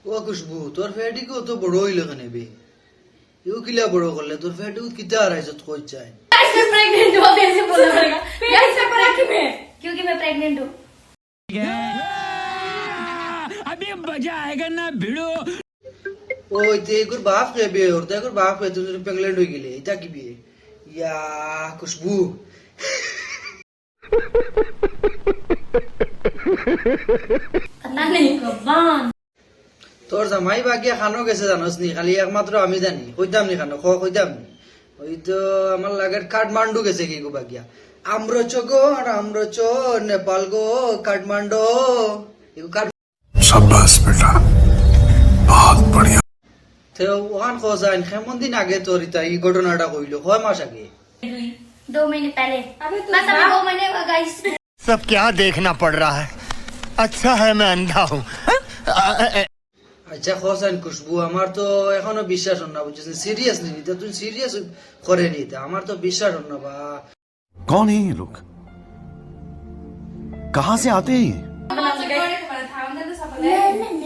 ও খুশবু তোর ফেটি কো তো বড় হইল কেন বে ইউ কিলা বড় করলে তোর ফেটি কিতা আড়াইশত কই চাই गाइस मैं प्रेग्नेंट हूं अब ऐसे बोलना पड़ेगा गाइस मैं पता क्यों क्योंकि मैं प्रेग्नेंट हूं अभी मजा आएगा ना भिड़ो ওই তে এগুর বাপ কে বে ওর তে এগুর বাপ কে তুই পেংল্যান্ড হই গেলে এটা কি বে ইয়া খুশবু पता नहीं भगवान তোর জামাই বাগিয়া খানো গেছে জানোস নি খালি একমাত্র আমি জানি কইতাম নি খানো কইতাম নি ওই তো আমার লাগে কাঠমান্ডু গেছে কি গো বাগিয়া আমরচ গো আর আমরচ নেপাল গো কাঠমান্ডু এগো কাঠ शाबाश बेटा बहुत बढ़िया তে ওখান খোঁজাইন কেমন দিন আগে তোর ইতা এই ঘটনাটা কইলো কয় মাস আগে 2 महीने पहले बस अभी 2 महीने हुआ गाइस सब क्या देखना पड़ रहा है अच्छा है मैं अंधा हूँ আচ্ছা খোঁজাইন খুশবু আমার তো এখনো বিশ্বাস হন না বুঝছিস সিরিয়াস নি নিতে তুই সিরিয়াস করে নিতে আমার তো বিশ্বাস হন না বা कौन है ये लोग कहाँ से आते हैं ये? नहीं